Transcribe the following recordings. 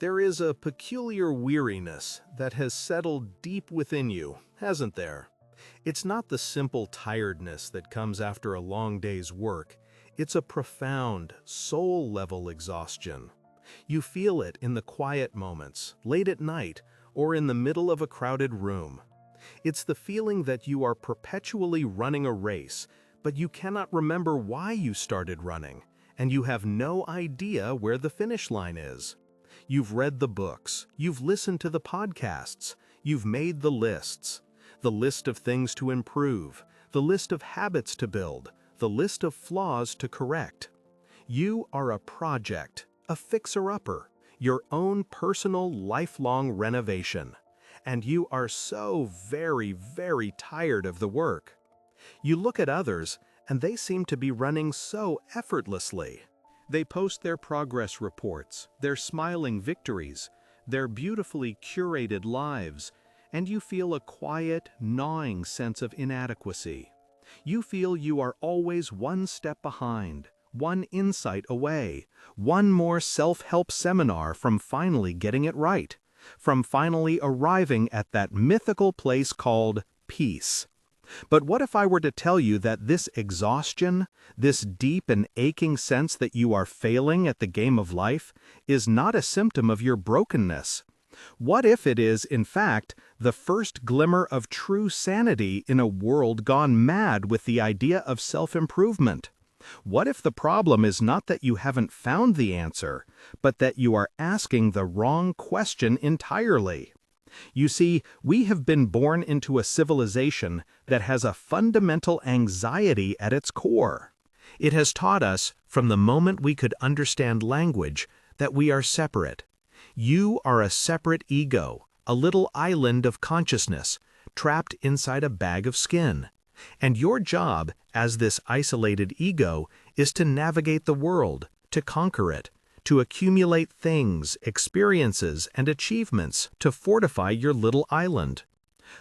There is a peculiar weariness that has settled deep within you, hasn't there? It's not the simple tiredness that comes after a long day's work. It's a profound, soul-level exhaustion. You feel it in the quiet moments, late at night, or in the middle of a crowded room. It's the feeling that you are perpetually running a race, but you cannot remember why you started running, and you have no idea where the finish line is. You've read the books, you've listened to the podcasts, you've made the list of things to improve, the list of habits to build, the list of flaws to correct. You are a project, a fixer-upper, your own personal lifelong renovation. And you are so very, very tired of the work. You look at others, and they seem to be running so effortlessly. They post their progress reports, their smiling victories, their beautifully curated lives, and you feel a quiet, gnawing sense of inadequacy. You feel you are always one step behind, one insight away, one more self-help seminar from finally getting it right, from finally arriving at that mythical place called peace. But what if I were to tell you that this exhaustion, this deep and aching sense that you are failing at the game of life, is not a symptom of your brokenness? What if it is, in fact, the first glimmer of true sanity in a world gone mad with the idea of self-improvement? What if the problem is not that you haven't found the answer, but that you are asking the wrong question entirely? You see, we have been born into a civilization that has a fundamental anxiety at its core. It has taught us, from the moment we could understand language, that we are separate. You are a separate ego, a little island of consciousness, trapped inside a bag of skin. And your job, as this isolated ego, is to navigate the world, to conquer it, to accumulate things, experiences, and achievements to fortify your little island.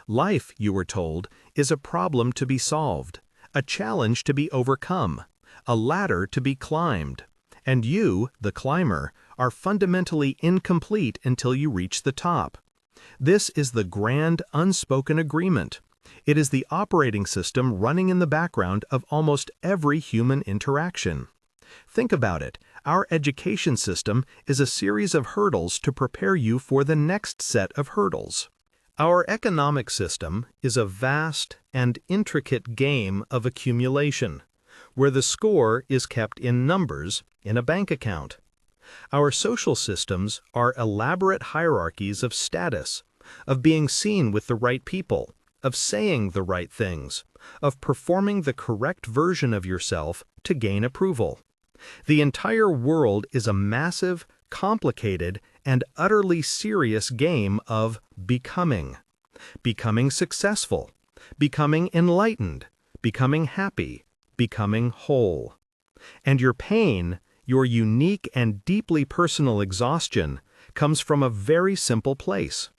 Life, you were told, is a problem to be solved, a challenge to be overcome, a ladder to be climbed. And you, the climber, are fundamentally incomplete until you reach the top. This is the grand, unspoken agreement. It is the operating system running in the background of almost every human interaction. Think about it. Our education system is a series of hurdles to prepare you for the next set of hurdles. Our economic system is a vast and intricate game of accumulation, where the score is kept in numbers in a bank account. Our social systems are elaborate hierarchies of status, of being seen with the right people, of saying the right things, of performing the correct version of yourself to gain approval. The entire world is a massive, complicated, and utterly serious game of becoming. Becoming successful, becoming enlightened, becoming happy, becoming whole. And your pain, your unique and deeply personal exhaustion, comes from a very simple place.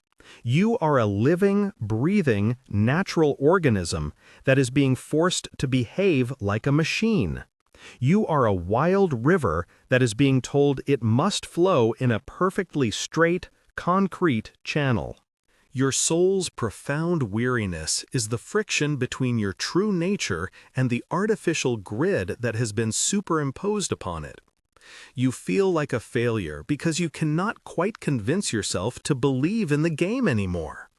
You are a living, breathing, natural organism that is being forced to behave like a machine. You are a wild river that is being told it must flow in a perfectly straight, concrete channel. Your soul's profound weariness is the friction between your true nature and the artificial grid that has been superimposed upon it. You feel like a failure because you cannot quite convince yourself to believe in the game anymore.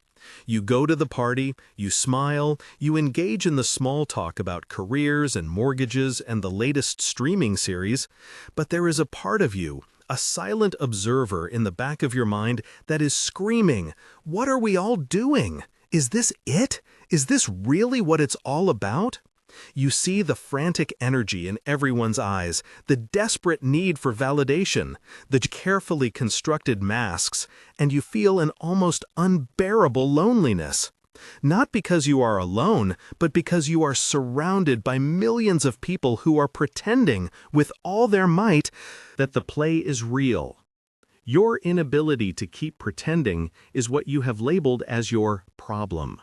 You go to the party, you smile, you engage in the small talk about careers and mortgages and the latest streaming series, but there is a part of you, a silent observer in the back of your mind that is screaming, "What are we all doing? Is this it? Is this really what it's all about?" You see the frantic energy in everyone's eyes, the desperate need for validation, the carefully constructed masks, and you feel an almost unbearable loneliness. Not because you are alone, but because you are surrounded by millions of people who are pretending, with all their might, that the play is real. Your inability to keep pretending is what you have labeled as your problem.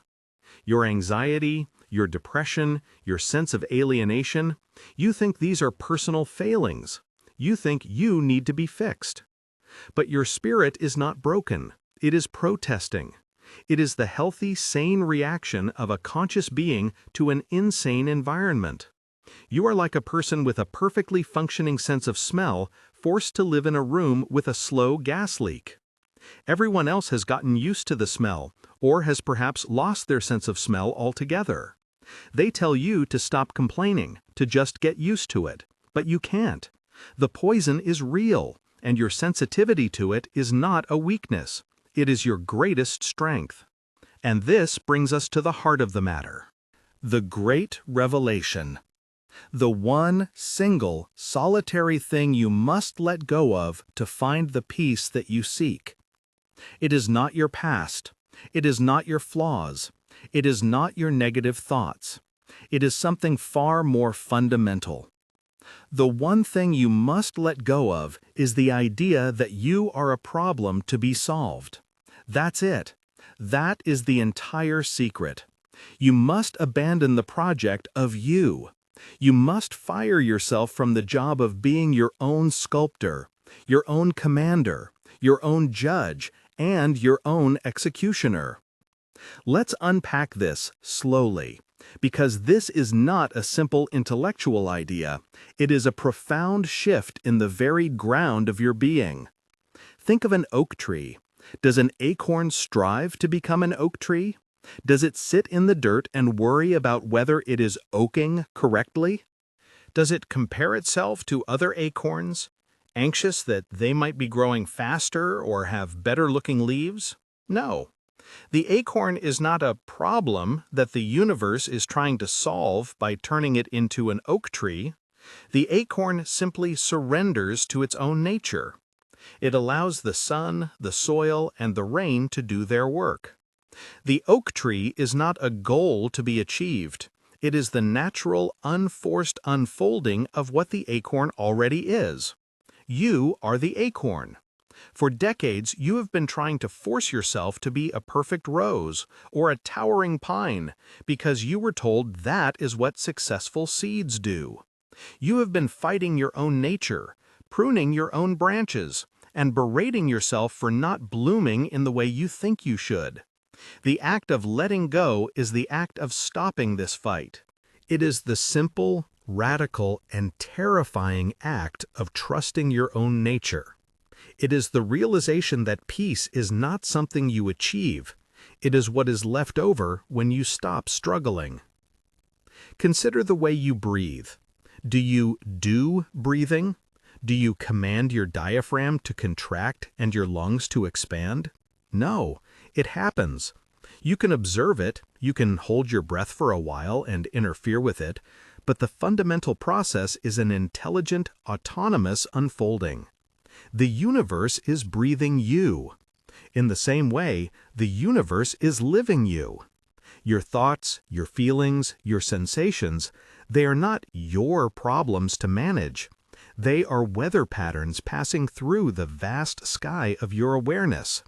Your anxiety, your depression, your sense of alienation, you think these are personal failings. You think you need to be fixed. But your spirit is not broken. It is protesting. It is the healthy, sane reaction of a conscious being to an insane environment. You are like a person with a perfectly functioning sense of smell forced to live in a room with a slow gas leak. Everyone else has gotten used to the smell, or has perhaps lost their sense of smell altogether. They tell you to stop complaining, to just get used to it, but you can't. The poison is real, and your sensitivity to it is not a weakness. It is your greatest strength. And this brings us to the heart of the matter. The great revelation. The one single, solitary thing you must let go of to find the peace that you seek. It is not your past. It is not your flaws. It is not your negative thoughts. It is something far more fundamental. The one thing you must let go of is the idea that you are a problem to be solved. That's it. That is the entire secret. You must abandon the project of you. You must fire yourself from the job of being your own sculptor, your own commander, your own judge, and your own executioner. Let's unpack this slowly, because this is not a simple intellectual idea. It is a profound shift in the very ground of your being. Think of an oak tree. Does an acorn strive to become an oak tree? Does it sit in the dirt and worry about whether it is oaking correctly? Does it compare itself to other acorns, anxious that they might be growing faster or have better-looking leaves? No. The acorn is not a problem that the universe is trying to solve by turning it into an oak tree. The acorn simply surrenders to its own nature. It allows the sun, the soil, and the rain to do their work. The oak tree is not a goal to be achieved. It is the natural, unforced unfolding of what the acorn already is. You are the acorn. For decades, you have been trying to force yourself to be a perfect rose or a towering pine because you were told that is what successful seeds do. You have been fighting your own nature, pruning your own branches, and berating yourself for not blooming in the way you think you should. The act of letting go is the act of stopping this fight. It is the simple, radical, and terrifying act of trusting your own nature. It is the realization that peace is not something you achieve. It is what is left over when you stop struggling. Consider the way you breathe. Do you do breathing? Do you command your diaphragm to contract and your lungs to expand? No, it happens. You can observe it, you can hold your breath for a while and interfere with it, but the fundamental process is an intelligent, autonomous unfolding. The universe is breathing you. In the same way, the universe is living you. Your thoughts, your feelings, your sensations, they are not your problems to manage. They are weather patterns passing through the vast sky of your awareness.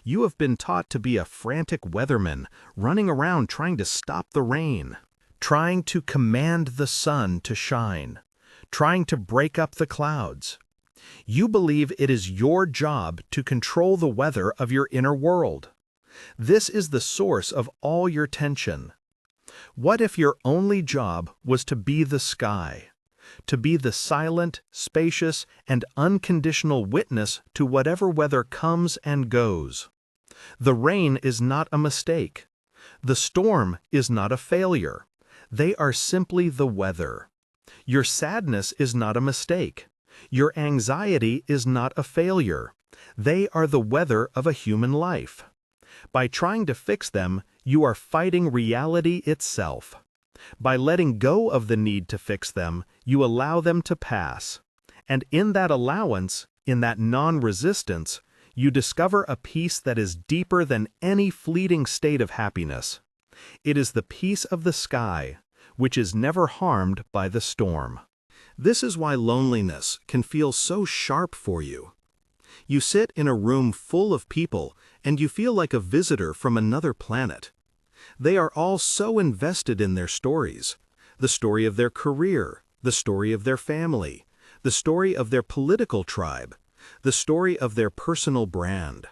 You have been taught to be a frantic weatherman, running around trying to stop the rain, trying to command the sun to shine, trying to break up the clouds. You believe it is your job to control the weather of your inner world. This is the source of all your tension. What if your only job was to be the sky, to be the silent, spacious, and unconditional witness to whatever weather comes and goes? The rain is not a mistake. The storm is not a failure. They are simply the weather. Your sadness is not a mistake. Your anxiety is not a failure. They are the weather of a human life. By trying to fix them, you are fighting reality itself. By letting go of the need to fix them, you allow them to pass. And in that allowance, in that non-resistance, you discover a peace that is deeper than any fleeting state of happiness. It is the peace of the sky, which is never harmed by the storm. This is why loneliness can feel so sharp for you. You sit in a room full of people and you feel like a visitor from another planet. They are all so invested in their stories, the story of their career, the story of their family, the story of their political tribe, the story of their personal brand.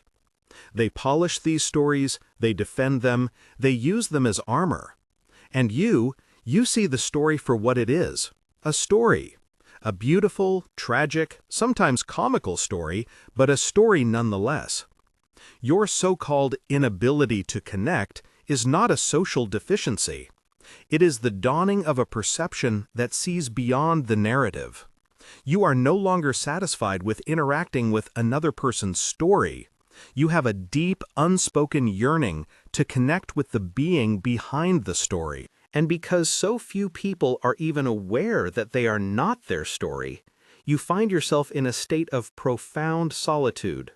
They polish these stories, they defend them, they use them as armor. And you see the story for what it is, a story. A beautiful, tragic, sometimes comical story, but a story nonetheless. Your so-called inability to connect is not a social deficiency. It is the dawning of a perception that sees beyond the narrative. You are no longer satisfied with interacting with another person's story. You have a deep, unspoken yearning to connect with the being behind the story. And because so few people are even aware that they are not their story, you find yourself in a state of profound solitude.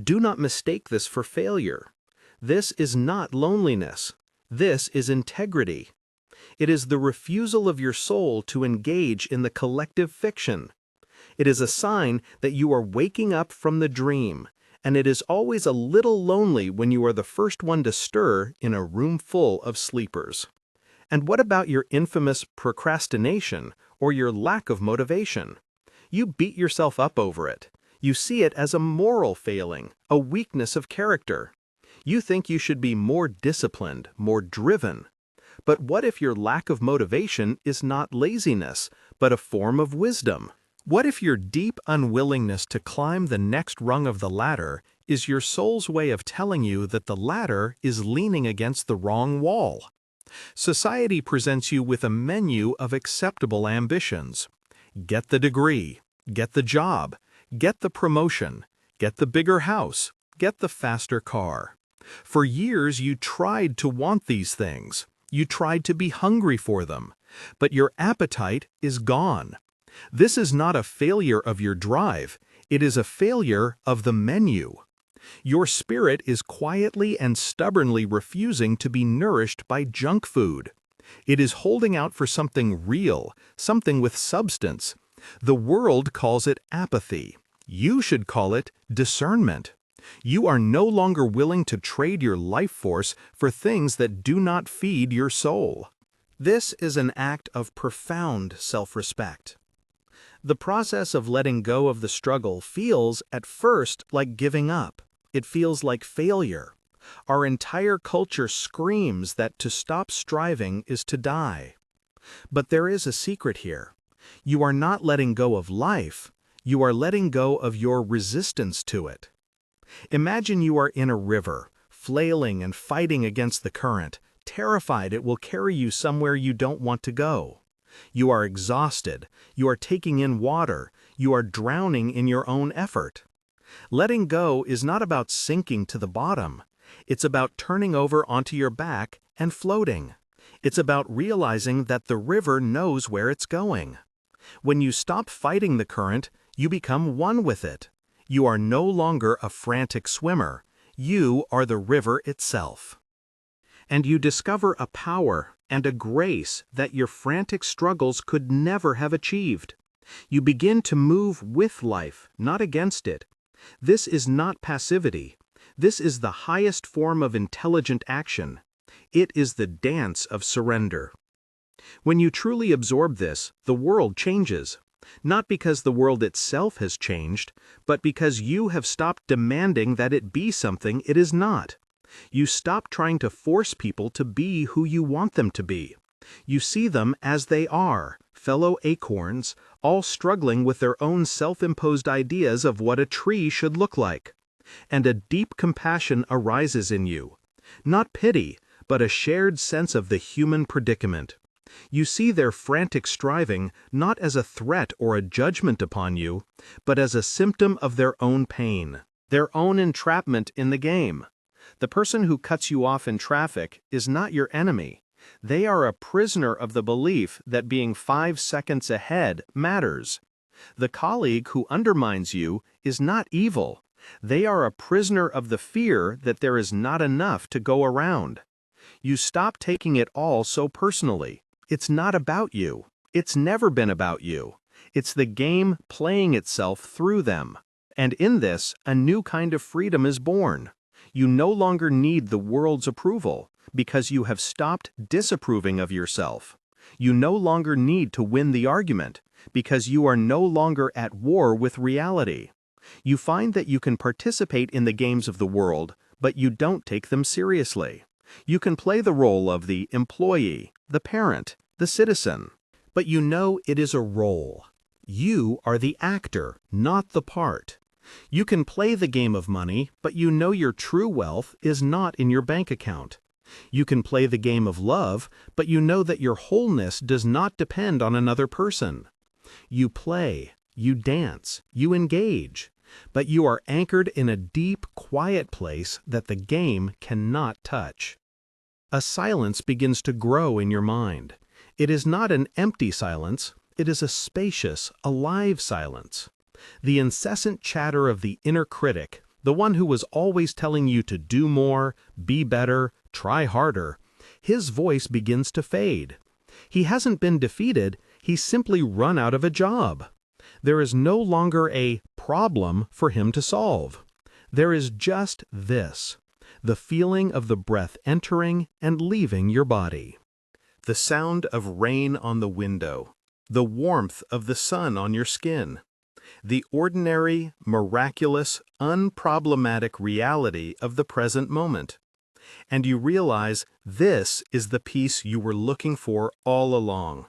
Do not mistake this for failure. This is not loneliness. This is integrity. It is the refusal of your soul to engage in the collective fiction. It is a sign that you are waking up from the dream, and it is always a little lonely when you are the first one to stir in a room full of sleepers. And what about your infamous procrastination or your lack of motivation? You beat yourself up over it. You see it as a moral failing, a weakness of character. You think you should be more disciplined, more driven. But what if your lack of motivation is not laziness, but a form of wisdom? What if your deep unwillingness to climb the next rung of the ladder is your soul's way of telling you that the ladder is leaning against the wrong wall? Society presents you with a menu of acceptable ambitions. Get the degree, get the job, get the promotion, get the bigger house, get the faster car. For years you tried to want these things. You tried to be hungry for them, but your appetite is gone. This is not a failure of your drive, it is a failure of the menu. Your spirit is quietly and stubbornly refusing to be nourished by junk food. It is holding out for something real, something with substance. The world calls it apathy. You should call it discernment. You are no longer willing to trade your life force for things that do not feed your soul. This is an act of profound self-respect. The process of letting go of the struggle feels, at first, like giving up. It feels like failure. Our entire culture screams that to stop striving is to die. But there is a secret here. You are not letting go of life. You are letting go of your resistance to it. Imagine you are in a river, flailing and fighting against the current, terrified it will carry you somewhere you don't want to go. You are exhausted. You are taking in water. You are drowning in your own effort. Letting go is not about sinking to the bottom. It's about turning over onto your back and floating. It's about realizing that the river knows where it's going. When you stop fighting the current, you become one with it. You are no longer a frantic swimmer. You are the river itself. And you discover a power and a grace that your frantic struggles could never have achieved. You begin to move with life, not against it. This is not passivity. This is the highest form of intelligent action. It is the dance of surrender. When you truly absorb this, the world changes. Not because the world itself has changed, but because you have stopped demanding that it be something it is not. You stop trying to force people to be who you want them to be. You see them as they are, fellow acorns, all struggling with their own self-imposed ideas of what a tree should look like. And a deep compassion arises in you. Not pity, but a shared sense of the human predicament. You see their frantic striving not as a threat or a judgment upon you, but as a symptom of their own pain, their own entrapment in the game. The person who cuts you off in traffic is not your enemy. They are a prisoner of the belief that being 5 seconds ahead matters. The colleague who undermines you is not evil. They are a prisoner of the fear that there is not enough to go around. You stop taking it all so personally. It's not about you. It's never been about you. It's the game playing itself through them. And in this, a new kind of freedom is born. You no longer need the world's approval because you have stopped disapproving of yourself. You no longer need to win the argument because you are no longer at war with reality. You find that you can participate in the games of the world, but you don't take them seriously. You can play the role of the employee, the parent, the citizen. But you know it is a role. You are the actor, not the part. You can play the game of money, but you know your true wealth is not in your bank account. You can play the game of love, but you know that your wholeness does not depend on another person. You play, you dance, you engage, but you are anchored in a deep, quiet place that the game cannot touch. A silence begins to grow in your mind. It is not an empty silence, it is a spacious, alive silence. The incessant chatter of the inner critic, the one who was always telling you to do more, be better, try harder, his voice begins to fade. He hasn't been defeated, he's simply run out of a job. There is no longer a problem for him to solve. There is just this, the feeling of the breath entering and leaving your body. The sound of rain on the window, the warmth of the sun on your skin, the ordinary, miraculous, unproblematic reality of the present moment. And you realize this is the peace you were looking for all along.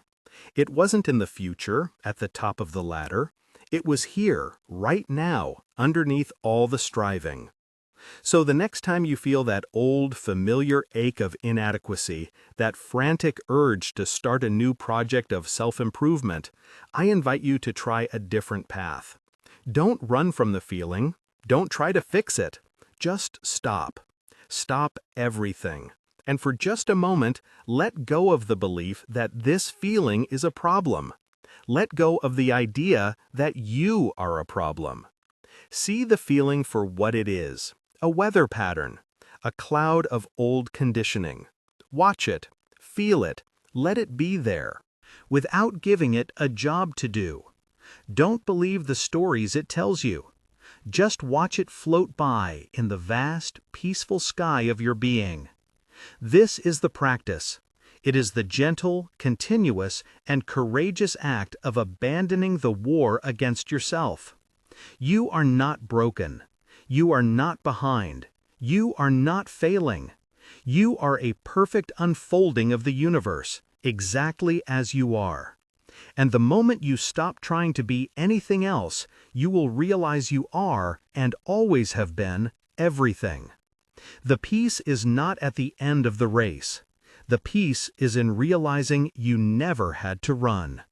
It wasn't in the future, at the top of the ladder. It was here, right now, underneath all the striving. So the next time you feel that old, familiar ache of inadequacy, that frantic urge to start a new project of self-improvement, I invite you to try a different path. Don't run from the feeling. Don't try to fix it. Just stop. Stop everything. And for just a moment, let go of the belief that this feeling is a problem. Let go of the idea that you are a problem. See the feeling for what it is. A weather pattern, a cloud of old conditioning. Watch it, feel it, let it be there, without giving it a job to do. Don't believe the stories it tells you. Just watch it float by in the vast, peaceful sky of your being. This is the practice. It is the gentle, continuous, and courageous act of abandoning the war against yourself. You are not broken. You are not behind. You are not failing. You are a perfect unfolding of the universe, exactly as you are. And the moment you stop trying to be anything else, you will realize you are, and always have been, everything. The peace is not at the end of the race. The peace is in realizing you never had to run.